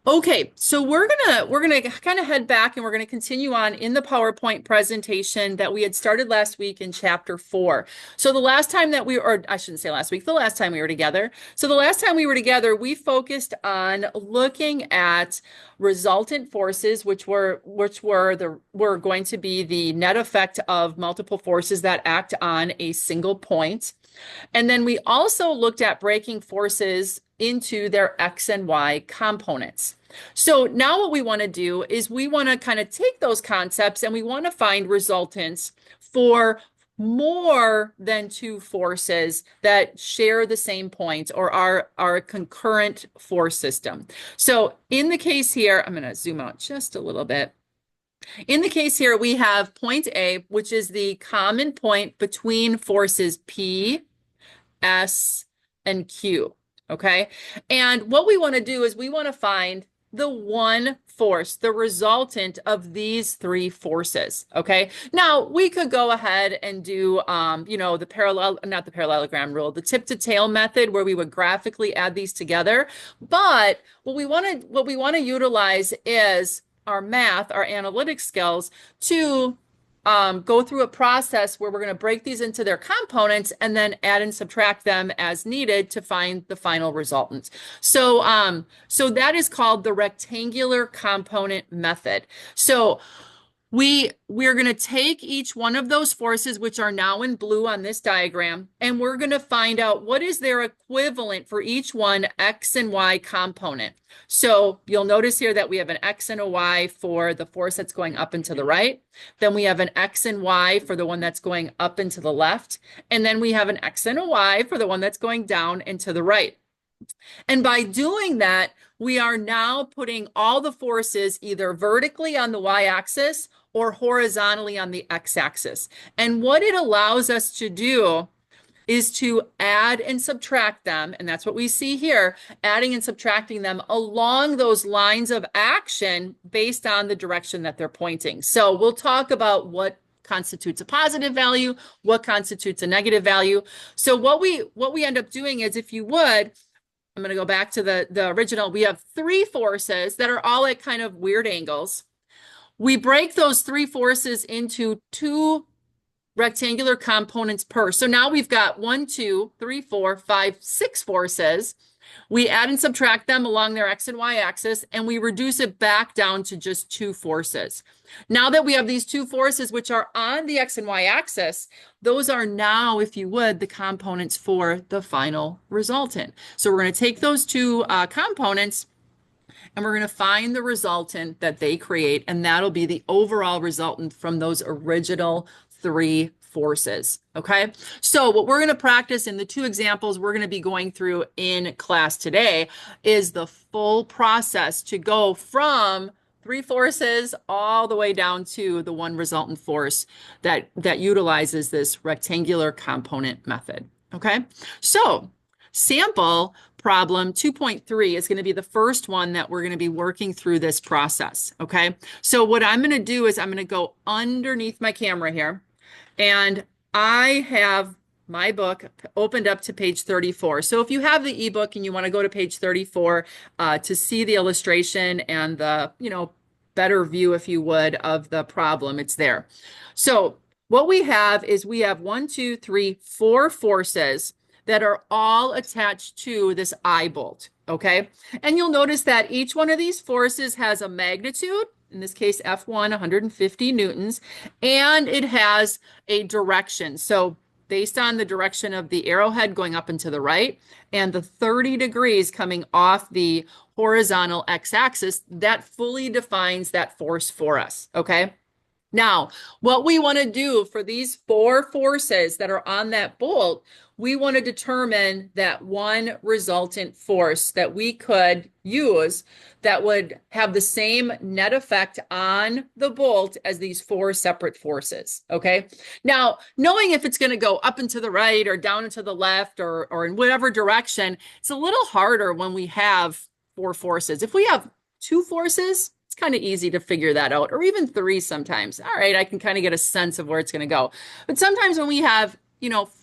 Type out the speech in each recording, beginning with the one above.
Okay, so we're gonna kind of head back and we're gonna continue on in the PowerPoint presentation that we had started last week in chapter 4. So the last time that or I shouldn't say last week, the last time we were together. So the last time we were together, we focused on looking at resultant forces, which were going to be the net effect of multiple forces that act on a single point. And then we also looked at breaking forces into their X and Y components. So now what we want to do is we want to kind of take those concepts and we want to find resultants for more than two forces that share the same point or are a concurrent force system. So in the case here, I'm going to zoom out just a little bit. In the case here, we have point A, which is the common point between forces P, S, and Q. Okay. And what we want to do is we want to find the one force, the resultant of these three forces. Okay. Now we could go ahead and do, not the parallelogram rule, the tip to tail method where we would graphically add these together. But what we want to utilize is our math, our analytic skills to go through a process where we're going to break these into their components and then add and subtract them as needed to find the final resultant. So that is called the rectangular component method. So we're going to take each one of those forces, which are now in blue on this diagram, and we're going to find out what is their equivalent for each one X and Y component. So you'll notice here that we have an X and a Y for the force that's going up and to the right. Then we have an X and Y for the one that's going up and to the left. And then we have an X and a Y for the one that's going down and to the right. And by doing that, we are now putting all the forces either vertically on the y-axis or horizontally on the x-axis. And what it allows us to do is to add and subtract them, and that's what we see here, adding and subtracting them along those lines of action based on the direction that they're pointing. So we'll talk about what constitutes a positive value, what constitutes a negative value. So what we end up doing is, if you would, I'm going to go back to the original. We have three forces that are all at kind of weird angles. We break those three forces into two rectangular components per. So now we've got 1, 2, 3, 4, 5, 6 forces. We add and subtract them along their X and Y axis, and we reduce it back down to just two forces. Now that we have these two forces, which are on the X and Y axis, those are now, if you would, the components for the final resultant. So we're going to take those two components and we're going to find the resultant that they create, and that'll be the overall resultant from those original three forces. Okay. So what we're going to practice in the two examples we're going to be going through in class today is the full process to go from three forces all the way down to the one resultant force that utilizes this rectangular component method. Okay. So sample problem 2.3 is going to be the first one that we're going to be working through this process. Okay. So what I'm going to do is I'm going to go underneath my camera here, and I have my book opened up to page 34. So if you have the ebook and you want to go to page 34 to see the illustration and the, better view, if you would, of the problem, it's there. So what we have is we have 1, 2, 3, 4 forces that are all attached to this eye bolt. Okay. And you'll notice that each one of these forces has a magnitude, in this case, F1, 150 newtons, and it has a direction. So based on the direction of the arrowhead going up and to the right and the 30 degrees coming off the horizontal x-axis, that fully defines that force for us. Okay. Now, what we want to do for these four forces that are on that bolt, we want to determine that one resultant force that we could use that would have the same net effect on the bolt as these four separate forces. Okay. Now, knowing if it's going to go up and to the right or down and to the left or in whatever direction, it's a little harder when we have four forces. If we have two forces, it's kind of easy to figure that out, or even three sometimes. All right, I can kind of get a sense of where it's going to go. But sometimes when we have,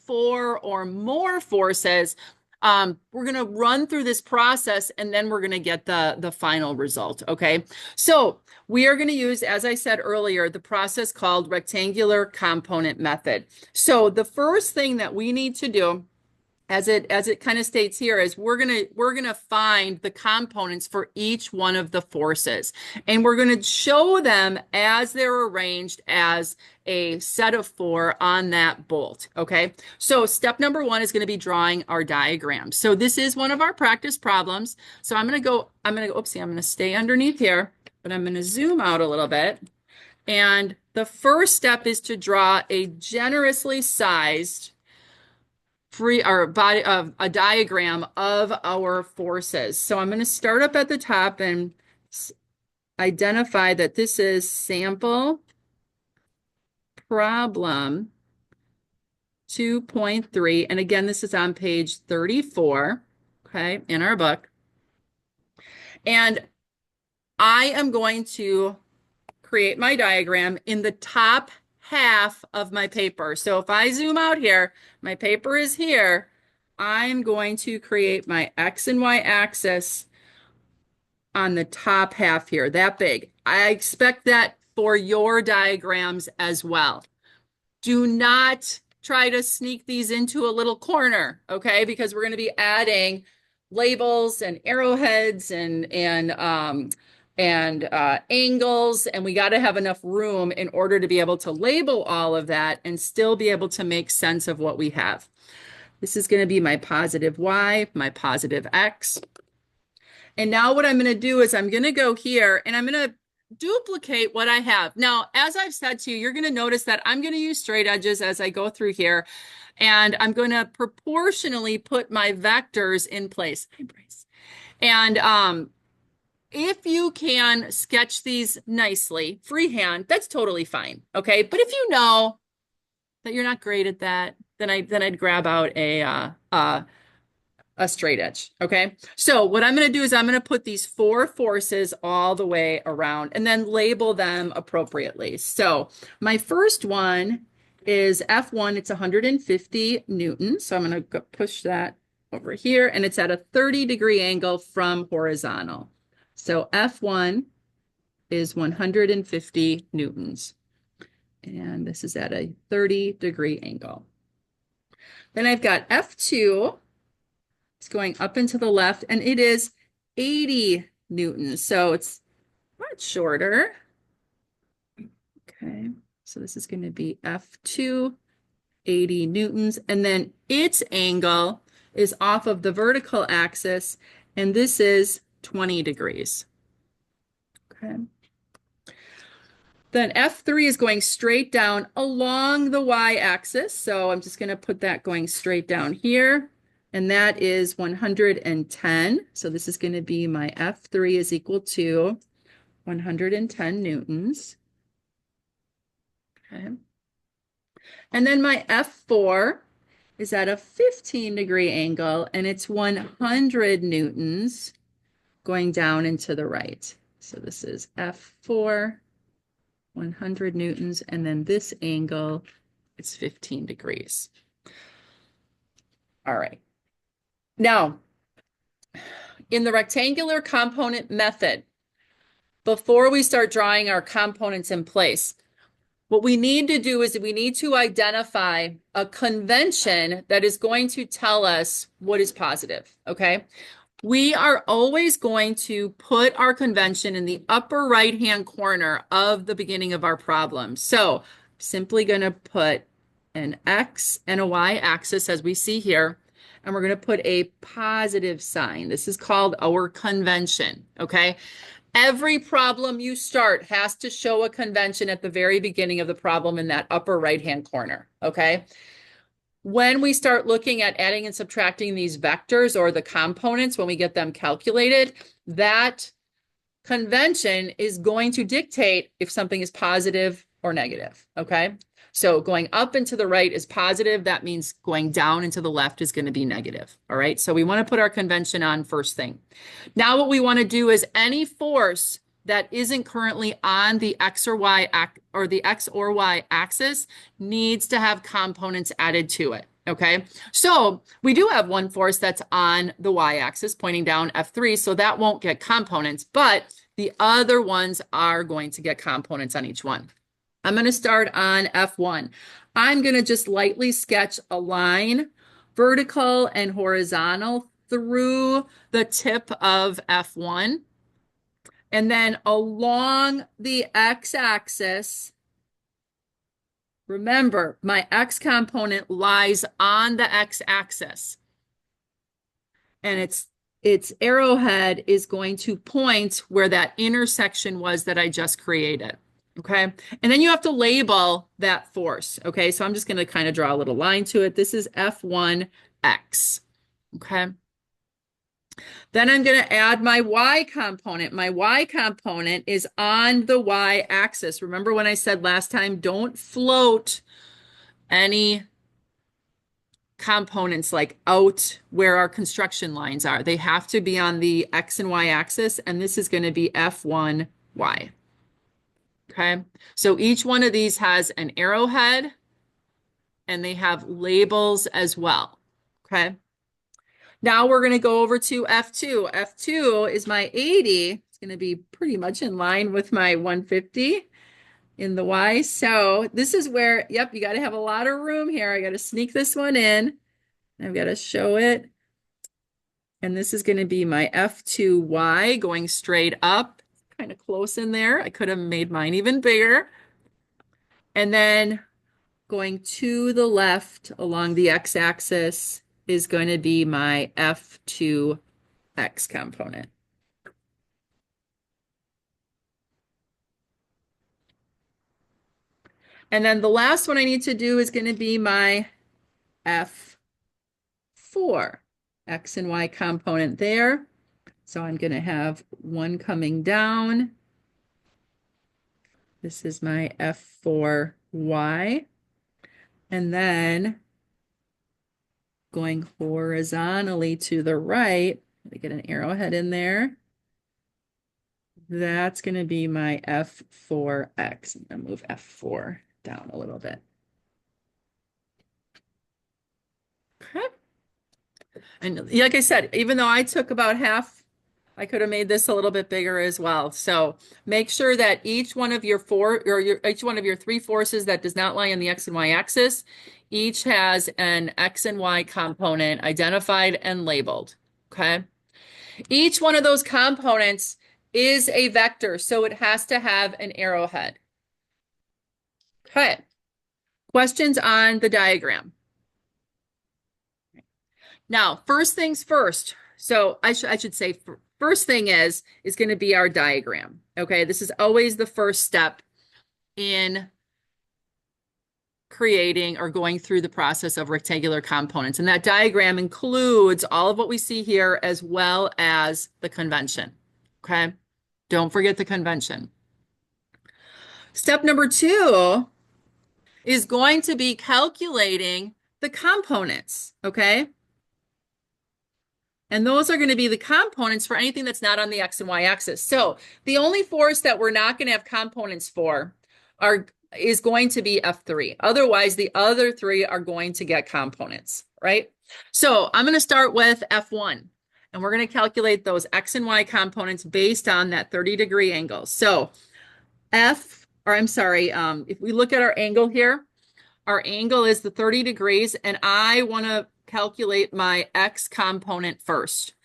four or more forces, We're going to run through this process and then we're going to get the final result. Okay. So we are going to use, as I said earlier, the process called rectangular component method. So the first thing that we need to do, as it kind of states here, is we're gonna find the components for each one of the forces, and we're going to show them as they're arranged as a set of 4 on that bolt. Okay, so step number 1 is going to be drawing our diagram. So this is one of our practice problems. So I'm going to go, oopsie, I'm going to stay underneath here, but I'm going to zoom out a little bit. And the first step is to draw a generously sized body of a diagram of our forces. So I'm going to start up at the top and identify that this is sample problem 2.3. And again, this is on page 34, okay, in our book. And I am going to create my diagram in the top half of my paper. So if I zoom out here, my paper is here. I'm going to create my X and Y axis on the top half here, that big. I expect that for your diagrams as well. Do not try to sneak these into a little corner, okay? Because we're going to be adding labels and arrowheads and angles, and we got to have enough room in order to be able to label all of that and still be able to make sense of what we have. This is going to be my positive Y, my positive X. And now what I'm going to do is I'm going to go here and I'm going to duplicate what I have. Now, as I've said to you, you're going to notice that I'm going to use straight edges as I go through here, and I'm going to proportionally put my vectors in place. And if you can sketch these nicely, freehand, that's totally fine. Okay. But if you know that you're not great at that, then I'd grab out a straight edge. Okay. So what I'm going to do is I'm going to put these 4 forces all the way around and then label them appropriately. So my first one is F1. It's 150 Newtons. So I'm going to push that over here, and it's at a 30-degree angle from horizontal. So F1 is 150 Newtons. And this is at a 30-degree angle. Then I've got F2. It's going up and to the left, and it is 80 Newtons. So it's much shorter. Okay. So this is going to be F2, 80 Newtons. And then its angle is off of the vertical axis, and this is 20 degrees. Okay. Then F3 is going straight down along the y-axis. So I'm just going to put that going straight down here. And that is 110. So this is going to be my F3 is equal to 110 Newtons. Okay. And then my F4 is at a 15-degree angle, and it's 100 Newtons going down and to the right. So this is F4, 100 Newtons, and then this angle is 15 degrees. All right. Now, in the rectangular component method, before we start drawing our components in place, what we need to do is we need to identify a convention that is going to tell us what is positive, okay? We are always going to put our convention in the upper right-hand corner of the beginning of our problem. So simply going to put an X and a Y axis as we see here, and we're going to put a positive sign. This is called our convention, okay? Every problem you start has to show a convention at the very beginning of the problem in that upper right-hand corner, okay? When we start looking at adding and subtracting these vectors or the components, when we get them calculated, that convention is going to dictate if something is positive or negative, okay? So going up and to the right is positive. That means going down and to the left is going to be negative, all right? So we want to put our convention on first thing. Now what we want to do is any force that isn't currently on the X or Y or the X or Y axis needs to have components added to it, Okay, so we do have one force that's on the y-axis pointing down F3, so that won't get components, but the other ones are going to get components on each one. I'm going to start on F1. I'm going to just lightly sketch a line, vertical and horizontal, through the tip of F1. And then along the x-axis, remember, my x component lies on the x-axis. And its arrowhead is going to point where that intersection was that I just created. Okay. And then you have to label that force. Okay. So I'm just going to kind of draw a little line to it. This is F1x. Okay. Then I'm going to add my y component. My y component is on the y-axis. Remember when I said last time, don't float any components like out where our construction lines are. They have to be on the x and y axis, and this is going to be F1y. Okay, so each one of these has an arrowhead, and they have labels as well. Okay. Now we're going to go over to F2. F2 is my 80. It's going to be pretty much in line with my 150 in the Y. So this is where, yep, you got to have a lot of room here. I got to sneak this one in. I've got to show it. And this is going to be my F2Y going straight up, kind of close in there. I could have made mine even bigger. And then going to the left along the x-axis is going to be my F2X component. And then the last one I need to do is going to be my F4 X and Y component there. So I'm going to have one coming down. This is my F4Y. And then going horizontally to the right, let me get an arrowhead in there. That's going to be my F4X. I'm going to move F4 down a little bit. Okay. And like I said, even though I took about half, I could have made this a little bit bigger as well. So make sure that each one of your each one of your three forces that does not lie on the X and Y axis, each has an X and Y component identified and labeled. Okay. Each one of those components is a vector, so it has to have an arrowhead. Okay. Questions on the diagram? Now, first things first. So I should say first thing is going to be our diagram. Okay, this is always the first step in creating or going through the process of rectangular components. And that diagram includes all of what we see here as well as the convention. Okay, don't forget the convention. Step number 2 is going to be calculating the components. Okay. And those are going to be the components for anything that's not on the X and Y axis. So the only force that we're not going to have components for is going to be F3. Otherwise, the other 3 are going to get components, right? So I'm going to start with F1, and we're going to calculate those X and Y components based on that 30-degree angle. So if we look at our angle here, our angle is the 30 degrees, and I want to calculate my X component first.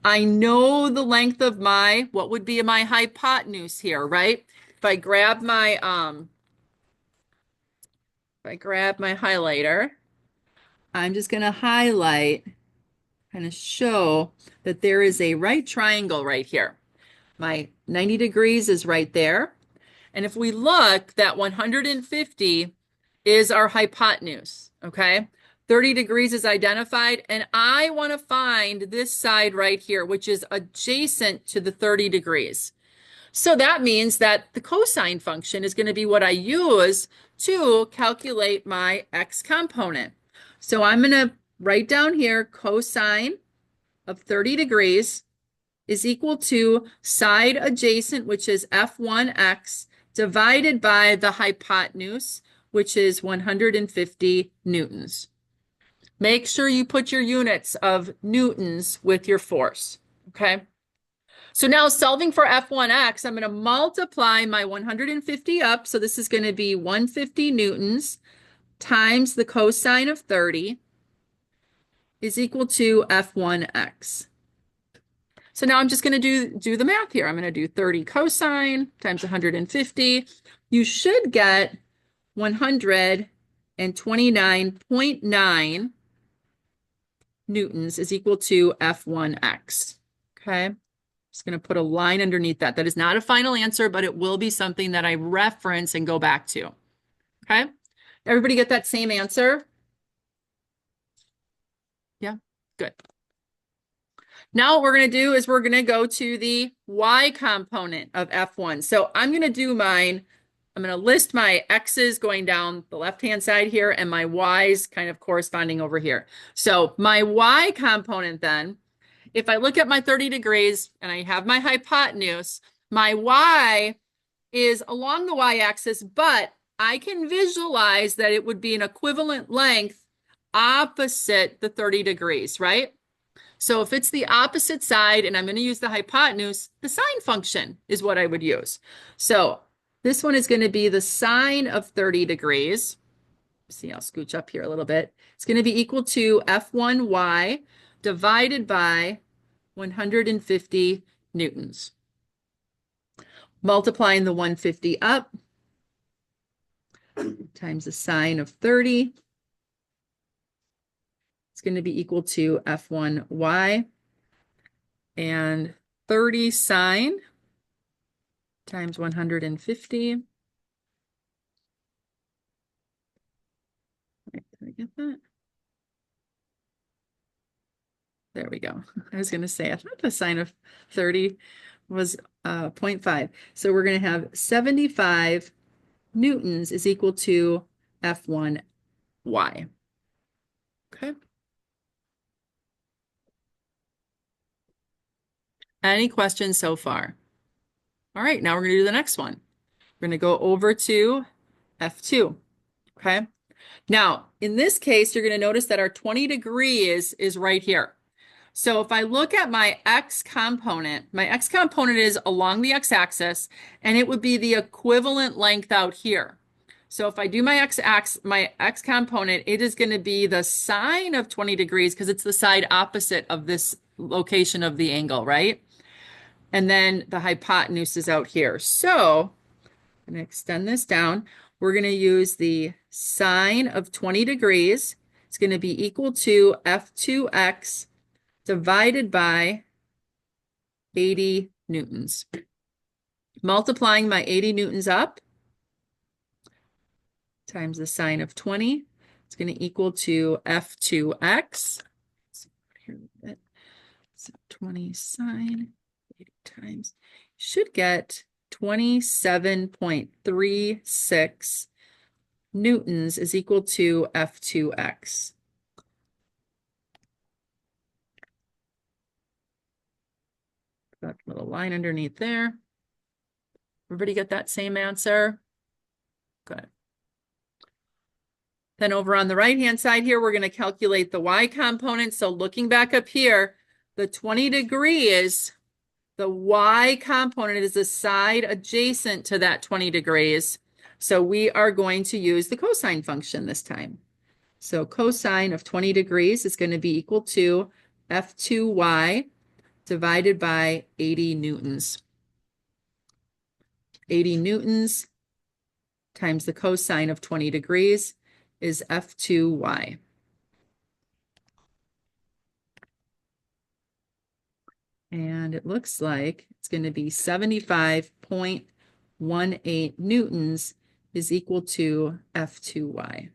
I know the length of what would be my hypotenuse here, right? If I grab my highlighter, I'm just going to highlight, kind of show that there is a right triangle right here. My 90 degrees is right there. And if we look, that 150 is our hypotenuse, okay? 30 degrees is identified, and I want to find this side right here, which is adjacent to the 30 degrees. So that means that the cosine function is going to be what I use to calculate my X component. So I'm going to write down here cosine of 30 degrees is equal to side adjacent, which is F1X, divided by the hypotenuse, which is 150 newtons. Make sure you put your units of newtons with your force, okay? So now solving for F1x, I'm going to multiply my 150 up. So this is going to be 150 newtons times the cosine of 30 is equal to F1x. So now I'm just going to do the math here. I'm going to do 30 cosine times 150. You should get 129.9 newtons is equal to F1x. Okay. Just going to put a line underneath that. That is not a final answer, but it will be something that I reference and go back to. Okay. Everybody get that same answer? Yeah, good. Now what we're going to do is we're going to go to the y component of F1. So I'm going to do mine. I'm going to list my x's going down the left-hand side here and my y's kind of corresponding over here. So my y component then, if I look at my 30 degrees and I have my hypotenuse, my y is along the y-axis, but I can visualize that it would be an equivalent length opposite the 30 degrees, right? So if it's the opposite side and I'm going to use the hypotenuse, the sine function is what I would use. So this one is going to be the sine of 30 degrees. See, I'll scooch up here a little bit. It's going to be equal to F1y divided by 150 newtons. Multiplying the 150 up times the sine of 30. It's going to be equal to F1y and 30 sine times 150. Did I get that? There we go. I was going to say, I thought the sine of 30 was 0.5. So we're going to have 75 newtons is equal to F1y. Okay. Any questions so far? All right, now we're going to do the next one. We're going to go over to F2. Okay. Now, in this case, you're going to notice that our 20 degrees is right here. So if I look at my x component is along the x-axis, and it would be the equivalent length out here. So if I do my x component, it is going to be the sine of 20 degrees because it's the side opposite of this location of the angle, right? And then the hypotenuse is out here. So I'm going to extend this down. We're going to use the sine of 20 degrees. It's going to be equal to F2x divided by 80 newtons. Multiplying my 80 newtons up times the sine of 20, it's going to equal to F2x. So 20 sine 80 times. Should get 27.36 newtons is equal to F2x. Got a little line underneath there. Everybody get that same answer? Good. Then over on the right-hand side here, we're going to calculate the y component. So looking back up here, the 20 degrees, the y component is the side adjacent to that 20 degrees. So we are going to use the cosine function this time. So cosine of 20 degrees is going to be equal to F2y divided by 80 newtons. 80 newtons times the cosine of 20 degrees is F2y. And it looks like it's going to be 75.18 newtons is equal to F2y.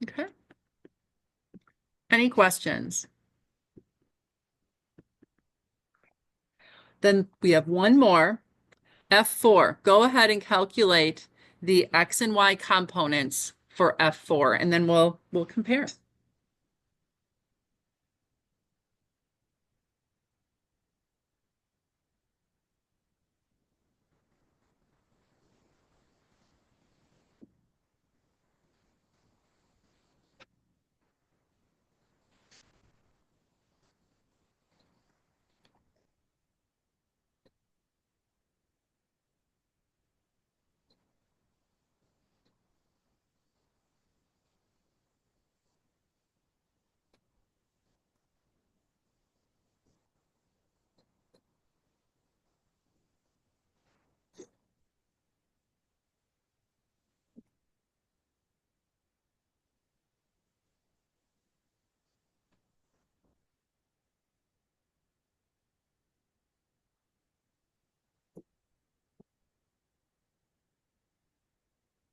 Okay. Any questions? Then we have one more. F4. Go ahead and calculate the x and y components for F4, and then we'll compare.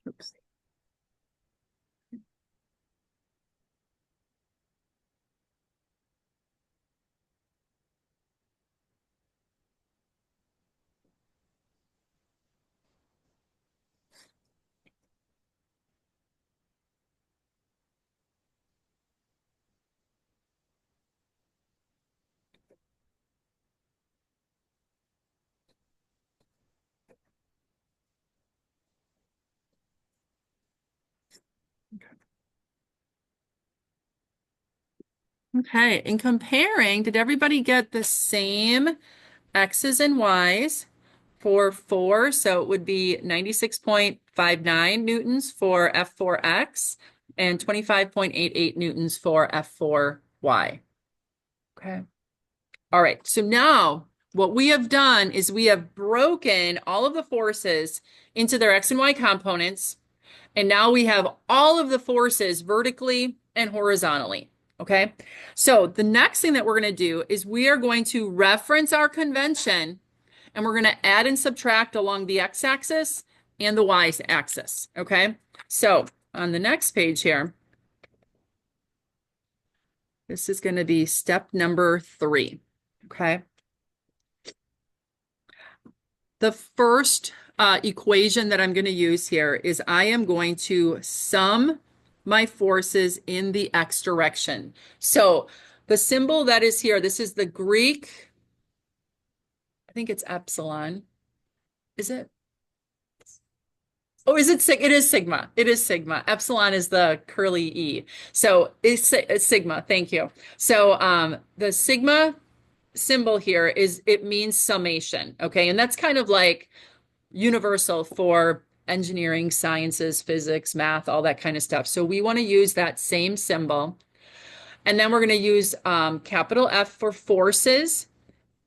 Oops. Okay, in comparing, did everybody get the same X's and Y's for 4? So it would be 96.59 newtons for F4X and 25.88 newtons for F4Y. Okay. All right, so now what we have done is we have broken all of the forces into their X and Y components, and now we have all of the forces vertically and horizontally. Okay, so the next thing that we're going to do is we are going to reference our convention, and we're going to add and subtract along the x-axis and the y-axis. Okay, so on the next page here, this is going to be step number 3. Okay. The first equation that I'm going to use here is I am going to sum my forces in the x direction. So the symbol that is here, this is the Greek, I think it's epsilon. Is it? Oh, is it sig? It is sigma. It is sigma. Epsilon is the curly E. So it's sigma. Thank you. So the sigma symbol here is, it means summation. Okay. And that's kind of like universal for engineering, sciences, physics, math, all that kind of stuff. So we want to use that same symbol. And then we're going to use capital F for forces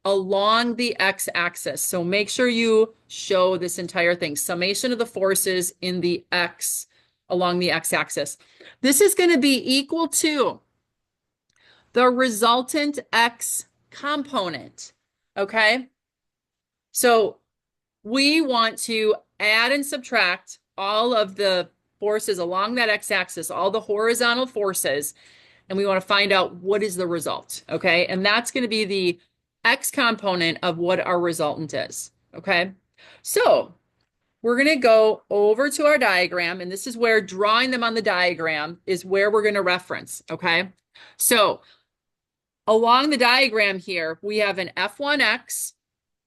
along the x-axis. So make sure you show this entire thing, summation of the forces in the x along the x-axis. This is going to be equal to the resultant x component. Okay? So we want to add and subtract all of the forces along that x-axis, all the horizontal forces, and we want to find out what is the result, okay? And that's going to be the x component of what our resultant is, okay? So we're going to go over to our diagram, and this is where drawing them on the diagram is where we're going to reference, okay? So along the diagram here, we have an F1x,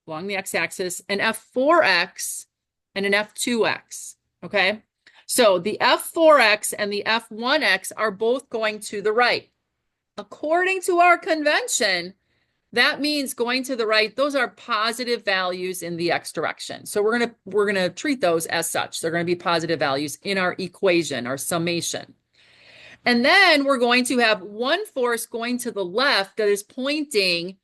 along the x-axis, an F4x, and an F2x, okay? So the F4x and the F1x are both going to the right. According to our convention, that means going to the right, those are positive values in the x direction. So we're gonna treat those as such. They're gonna be positive values in our equation, our summation. And then we're going to have one force going to the left that is pointing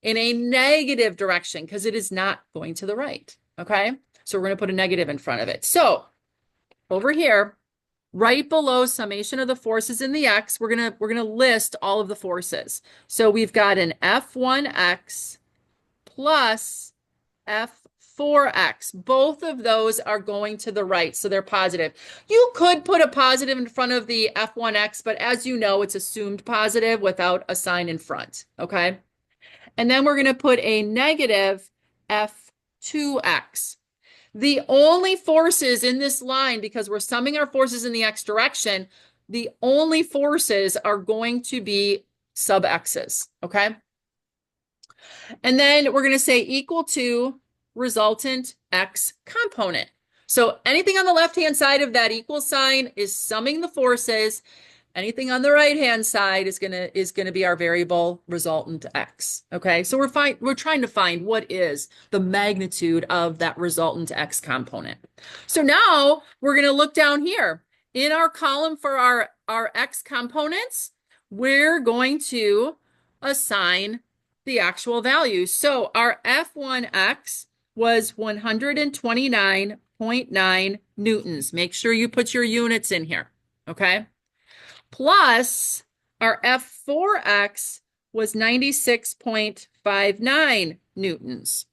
in a negative direction because it is not going to the right, okay? So we're going to put a negative in front of it. So over here, right below summation of the forces in the x, we're going to list all of the forces. So we've got an F1x plus F4x. Both of those are going to the right, so they're positive. You could put a positive in front of the F1x, but as you know, it's assumed positive without a sign in front, okay? And then we're going to put a negative F2x. The only forces in this line, because we're summing our forces in the x direction, the only forces are going to be sub x's, okay? And then we're going to say equal to resultant x component. So anything on the left-hand side of that equal sign is summing the forces. Anything on the right-hand side is gonna be our variable resultant x. Okay, so we're trying to find what is the magnitude of that resultant x component. So now we're gonna look down here in our column for our x components. We're going to assign the actual values. So our F1x was 129.9 newtons. Make sure you put your units in here. Okay. Plus our F4x was 96.59 newtons.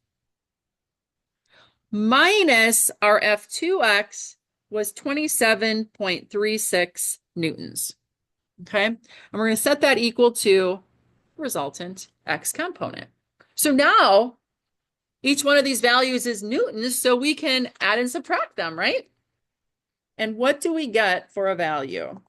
Minus our F2x was 27.36 newtons. Okay, and we're going to set that equal to resultant X component. So now each one of these values is newtons, so we can add and subtract them, right? And what do we get for a value?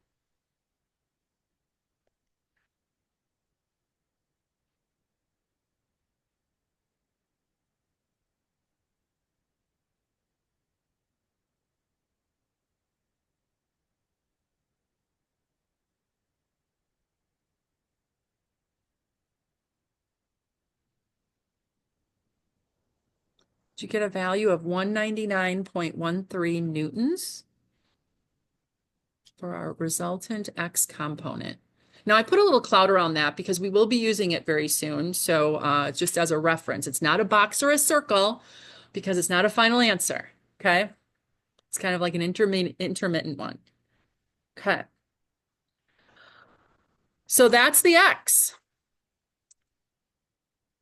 Did you get a value of 199.13 newtons for our resultant X component? Now I put a little cloud around that because we will be using it very soon. So just as a reference, it's not a box or a circle because it's not a final answer. Okay. It's kind of like an intermittent one. Okay. So that's the X.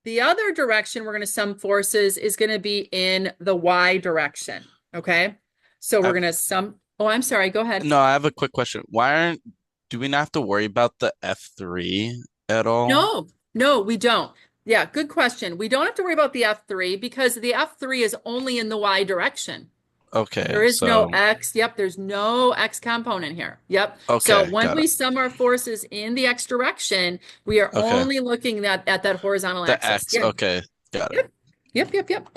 The other direction we're going to sum forces is going to be in the Y direction. Okay. So we're going to sum. Oh, I'm sorry. Go ahead. No, I have a quick question. Do we not have to worry about the F3 at all? No, we don't. Yeah, good question. We don't have to worry about the F3 because the F3 is only in the Y direction. Okay, There is no so X. Yep, there's no X component here. Yep. So okay, when got we it. sum our forces in the X direction, we are Okay. only looking at that horizontal The axis. X, Yeah. okay, got it. Yep. Yep.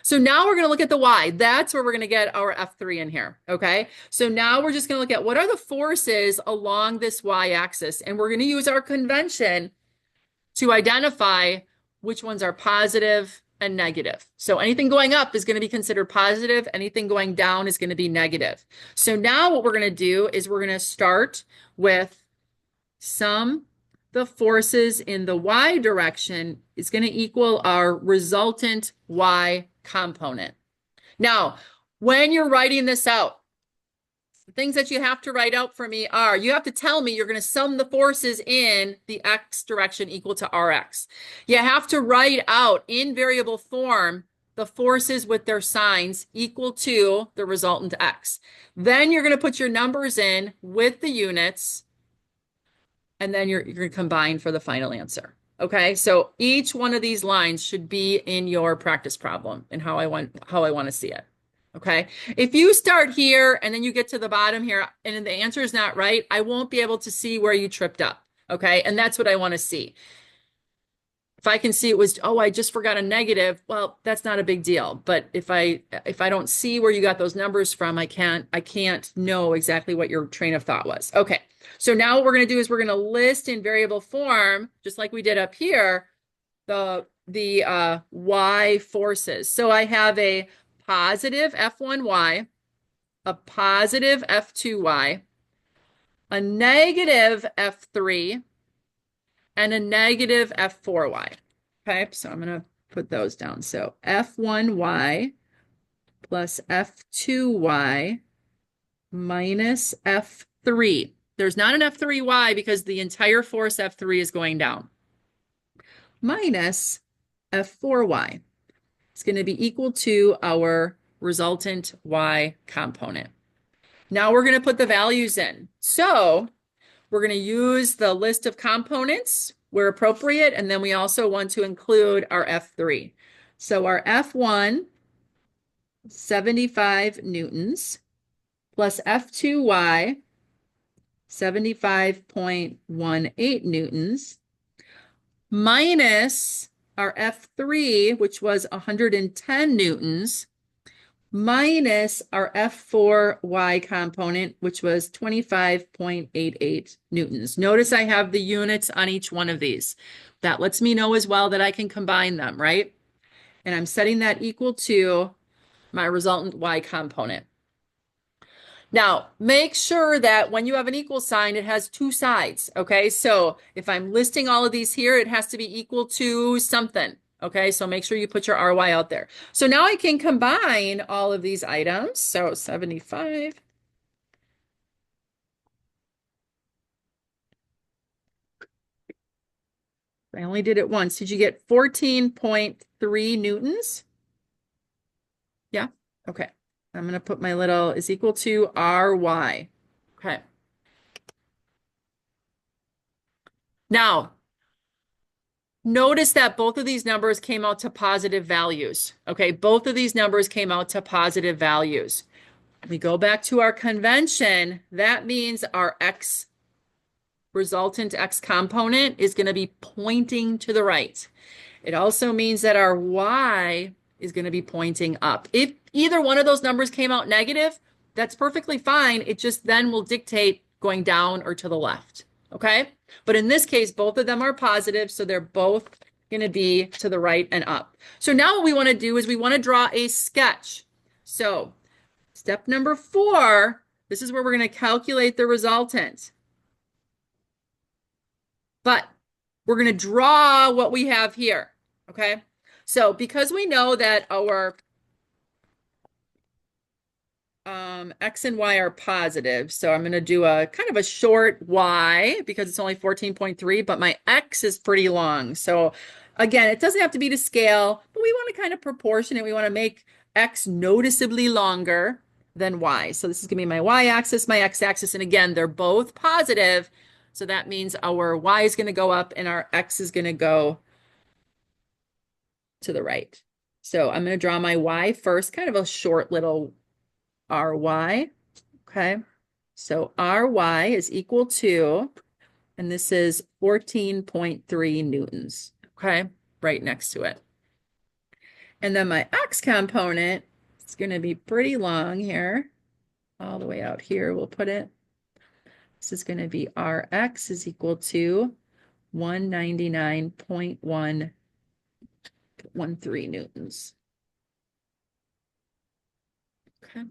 So now we're going to look at the Y. That's where we're going to get our F3 in here. Okay. So now we're just going to look at what are the forces along this Y axis. And we're going to use our convention to identify which ones are positive and negative. So anything going up is going to be considered positive. Anything going down is going to be negative. So now what we're going to do is we're going to start with sum the forces in the Y direction is going to equal our resultant Y component. Now, when you're writing this out, the things that you have to write out for me are you have to tell me you're going to sum the forces in the X direction equal to Rx. You have to write out in variable form the forces with their signs equal to the resultant X. Then you're going to put your numbers in with the units, and then you're going to combine for the final answer. Okay, so each one of these lines should be in your practice problem and how I want to see it. Okay, if you start here and then you get to the bottom here and the answer is not right, I won't be able to see where you tripped up. Okay, and that's what I want to see. If I can see it was, oh, I just forgot a negative, well, that's not a big deal. But if I don't see where you got those numbers from, I can't know exactly what your train of thought was. Okay. So now what we're going to do is we're going to list in variable form, just like we did up here, the Y forces. So I have a positive F1Y, a positive F2Y, a negative F3, and a negative F4Y. Okay, so I'm going to put those down. So F1Y plus F2Y minus F3. There's not an F3Y because the entire force F3 is going down. Minus F4Y. It's going to be equal to our resultant Y component. Now we're going to put the values in. So we're going to use the list of components where appropriate, and then we also want to include our F3. So our F1, 75 newtons, plus F2Y, 75.18 newtons, minus our F3, which was 110 newtons, minus our F4Y component, which was 25.88 newtons. Notice I have the units on each one of these. That lets me know as well that I can combine them, right? And I'm setting that equal to my resultant Y component. Now, make sure that when you have an equal sign, it has two sides, okay? So if I'm listing all of these here, it has to be equal to something, okay? So make sure you put your RY out there. So now I can combine all of these items. So 75. I only did it once. Did you get 14.3 newtons? Yeah, okay. I'm going to put my little is equal to ry. Okay. Now, notice that both of these numbers came out to positive values. Okay, both of these numbers came out to positive values. We go back to our convention. That means our x resultant x component is going to be pointing to the right. It also means that our y is going to be pointing up. If either one of those numbers came out negative, that's perfectly fine. It just then will dictate going down or to the left. Okay? But in this case, both of them are positive, so they're both going to be to the right and up. So now what we want to do is we want to draw a sketch. So step number 4, this is where we're going to calculate the resultant. But we're going to draw what we have here. Okay? So because we know that our x and y are positive, so I'm going to do a kind of a short y because it's only 14.3, but my x is pretty long. So again, it doesn't have to be to scale, but we want to kind of proportion it. We want to make x noticeably longer than y. So this is going to be my y-axis, my x-axis, and again, they're both positive. So that means our y is going to go up and our x is going to go to the right. So I'm going to draw my y first, kind of a short little ry. Okay. So ry is equal to, and this is 14.3 newtons. Okay. Right next to it. And then my x component is going to be pretty long here. All the way out here, we'll put it. This is going to be Rx is equal to 199.113 newtons. Okay.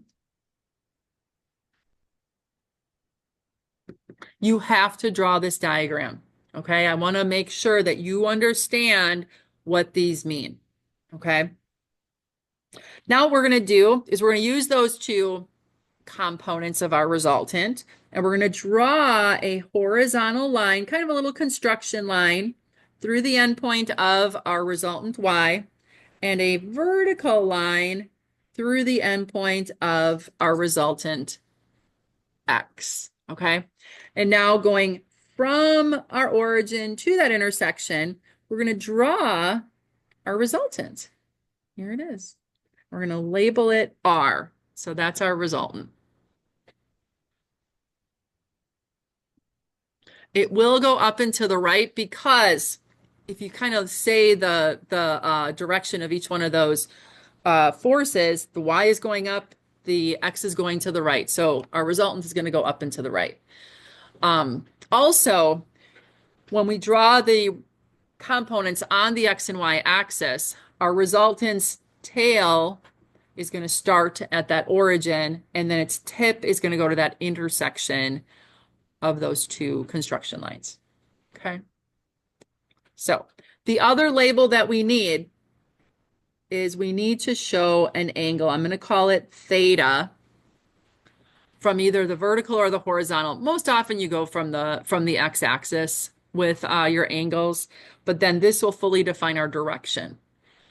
You have to draw this diagram. Okay. I want to make sure that you understand what these mean. Okay. Now what we're going to do is we're going to use those two components of our resultant, and we're going to draw a horizontal line, kind of a little construction line through the endpoint of our resultant y, and a vertical line through the endpoint of our resultant x. Okay. And now going from our origin to that intersection, we're going to draw our resultant. Here it is. We're going to label it R. So that's our resultant. It will go up and to the right because if you kind of say the direction of each one of those forces, the y is going up, the x is going to the right. So our resultant is going to go up and to the right. Also, when we draw the components on the x and y axis, our resultant's tail is going to start at that origin, and then its tip is going to go to that intersection of those two construction lines. Okay. So the other label that we need is we need to show an angle. I'm going to call it theta from either the vertical or the horizontal. Most often you go from the x-axis with your angles, but then this will fully define our direction.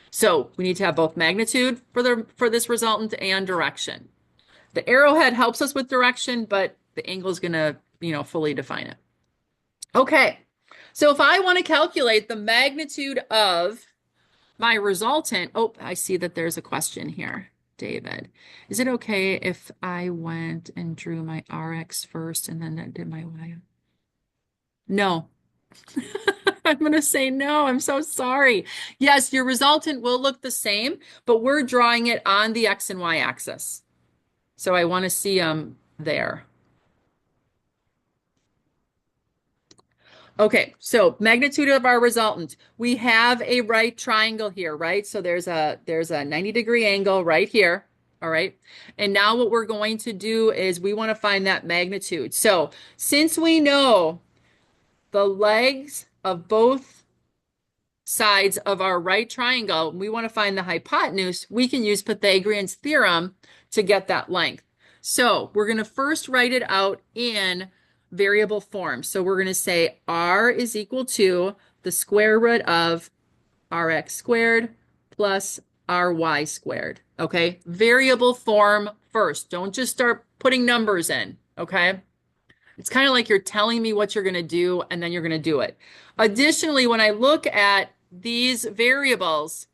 So we need to have both magnitude for this resultant and direction. The arrowhead helps us with direction, but the angle is going to, fully define it. Okay. So if I want to calculate the magnitude of my resultant, oh, I see that there's a question here, David. Is it okay if I went and drew my Rx first and then did my Y? No. I'm going to say no. I'm so sorry. Yes, your resultant will look the same, but we're drawing it on the X and Y axis. So I want to see them there. Okay, so magnitude of our resultant. We have a right triangle here, right? So there's a 90-degree angle right here. All right. And now what we're going to do is we want to find that magnitude. So since we know the legs of both sides of our right triangle, we want to find the hypotenuse, we can use Pythagorean's theorem to get that length. So we're going to first write it out in variable form. So we're going to say R is equal to the square root of Rx squared plus Ry squared. Okay, variable form first. Don't just start putting numbers in, okay? It's kind of like you're telling me what you're going to do, and then you're going to do it. Additionally, when I look at these variables,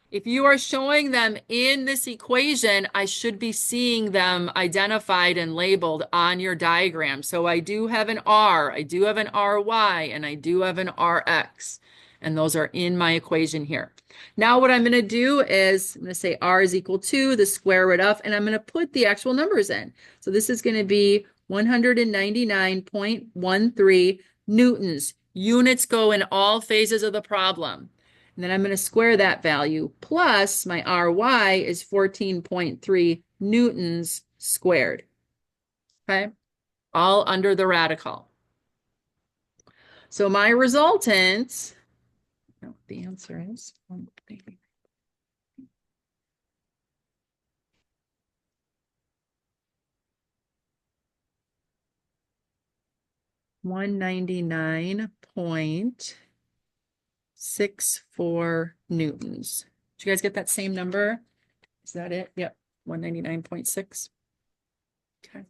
if you are showing them in this equation, I should be seeing them identified and labeled on your diagram. So I do have an R, I do have an RY, and I do have an RX. And those are in my equation here. Now what I'm going to do is I'm going to say R is equal to the square root of, and I'm going to put the actual numbers in. So this is going to be 199.13 newtons. Units go in all phases of the problem. And then I'm going to square that value plus my RY is 14.3 newtons squared. Okay, all under the radical. So my resultant, the answer is 199.64 newtons. Did you guys get that same number? Is that it? Yep, 199.6. Okay.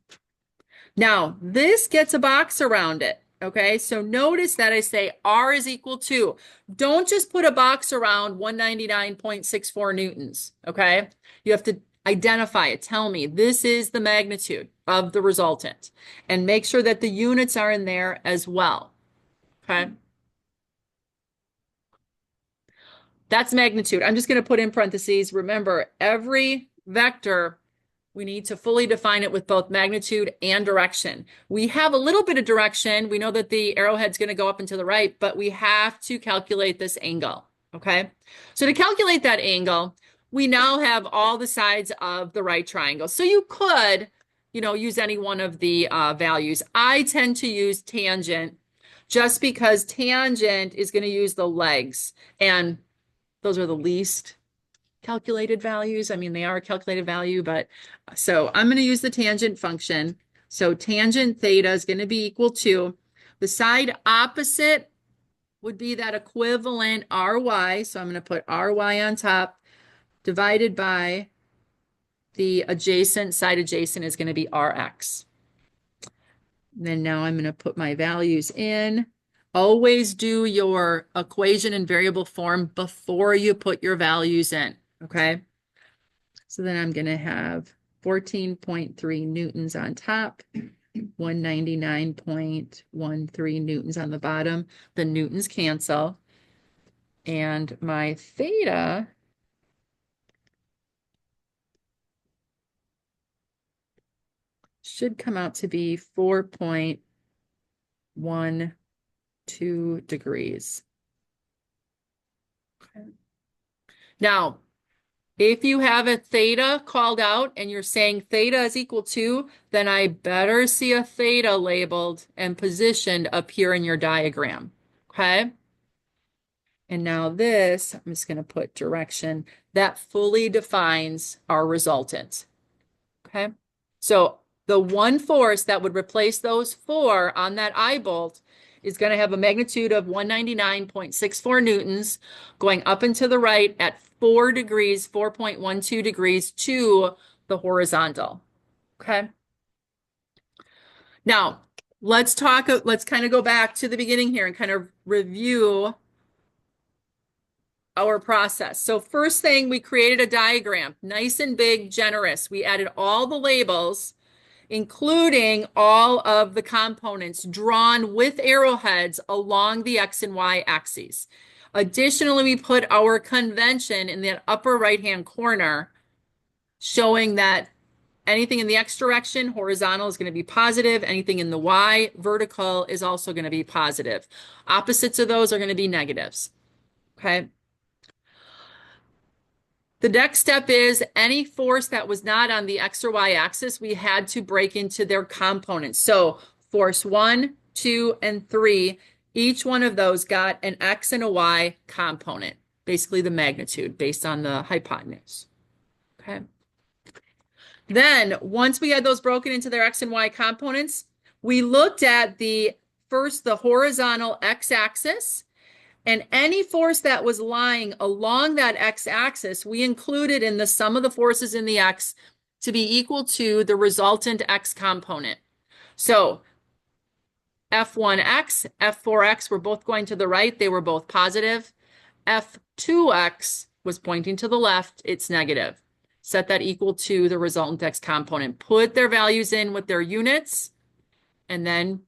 Now, this gets a box around it. Okay, so notice that I say R is equal to. Don't just put a box around 199.64 newtons. Okay, you have to identify it. Tell me this is the magnitude of the resultant, and make sure that the units are in there as well. Okay, that's magnitude. I'm just going to put in parentheses. Remember, every vector, we need to fully define it with both magnitude and direction. We have a little bit of direction. We know that the arrowhead's going to go up and to the right, but we have to calculate this angle, okay? So to calculate that angle, we now have all the sides of the right triangle. So you could, use any one of the values. I tend to use tangent just because tangent is going to use the legs, and those are the least calculated values. I mean, they are a calculated value, but so I'm going to use the tangent function. So tangent theta is going to be equal to the side opposite would be that equivalent RY. So I'm going to put RY on top divided by the adjacent side adjacent is going to be RX. And then now I'm going to put my values in. Always do your equation in variable form before you put your values in. Okay, so then I'm going to have 14.3 newtons on top, 199.13 newtons on the bottom. The newtons cancel. And my theta should come out to be 4.12 degrees. Okay. Now, if you have a theta called out and you're saying theta is equal to, then I better see a theta labeled and positioned up here in your diagram, okay? And now this, I'm just going to put direction, that fully defines our resultant, okay? So the one force that would replace those four on that eye bolt is going to have a magnitude of 199.64 newtons going up and to the right at 4 degrees, 4.12 degrees to the horizontal. Okay. Now, let's kind of go back to the beginning here and kind of review our process. So first thing, we created a diagram, nice and big, generous. We added all the labels, including all of the components drawn with arrowheads along the X and Y axes. Additionally, we put our convention in the upper right-hand corner, showing that anything in the X direction, horizontal, is going to be positive. Anything in the Y, vertical, is also going to be positive. Opposites of those are going to be negatives. Okay. The next step is any force that was not on the X or Y axis, we had to break into their components. So force 1, 2, and 3, each one of those got an X and a Y component, basically the magnitude based on the hypotenuse. Okay. Then once we had those broken into their X and Y components, we looked at the horizontal X axis. And any force that was lying along that X-axis, we included in the sum of the forces in the X to be equal to the resultant x component. So f1x, f4x were both going to the right. They were both positive. f2x was pointing to the left. It's negative. Set that equal to the resultant x component. Put their values in with their units, and then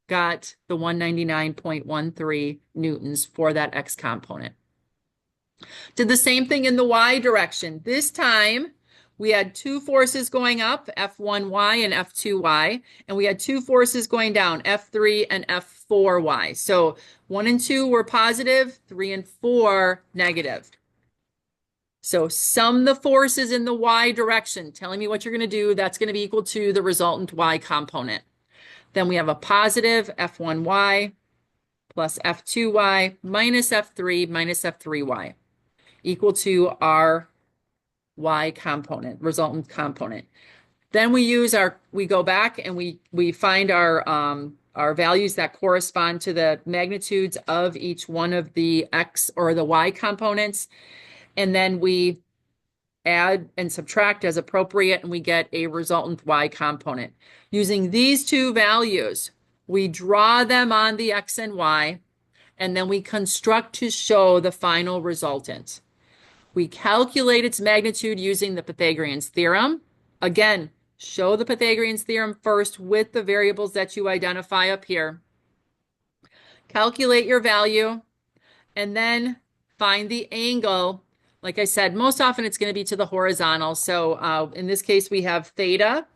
got the 199.13 newtons for that x component. Did the same thing in the y direction. This time, we had two forces going up, F1y and F2y, and we had two forces going down, F3 and F4y. So 1 and 2 were positive, 3 and 4 negative. So sum the forces in the y direction, telling me what you're going to do. That's going to be equal to the resultant y component. Then we have a positive F1y plus F2y minus F3 minus F3y equal to our y component, resultant component. Then we go back and we find our values that correspond to the magnitudes of each one of the x or the y components. And then we add and subtract as appropriate, and we get a resultant y component. Using these two values, we draw them on the x and y, and then we construct to show the final resultant. We calculate its magnitude using the Pythagorean's theorem. Again, show the Pythagorean's theorem first with the variables that you identify up here. Calculate your value, and then find the angle. Like I said, most often it's going to be to the horizontal. So in this case, we have theta,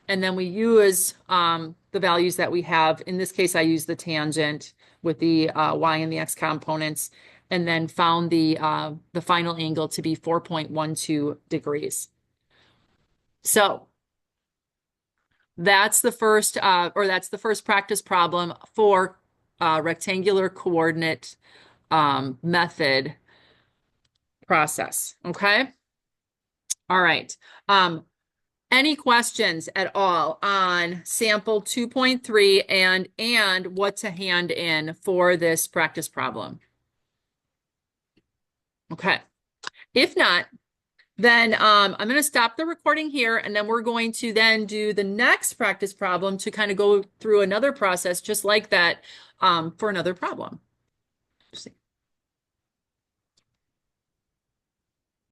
and then we use the values that we have. In this case, I use the tangent with the y and the x components, and then found the final angle to be 4.12 degrees. So that's the first practice problem for rectangular coordinate method process. Okay. All right. Any questions at all on sample 2.3 and what to hand in for this practice problem? Okay. If not, then I'm going to stop the recording here, and then we're going to then do the next practice problem to kind of go through another process just like that for another problem.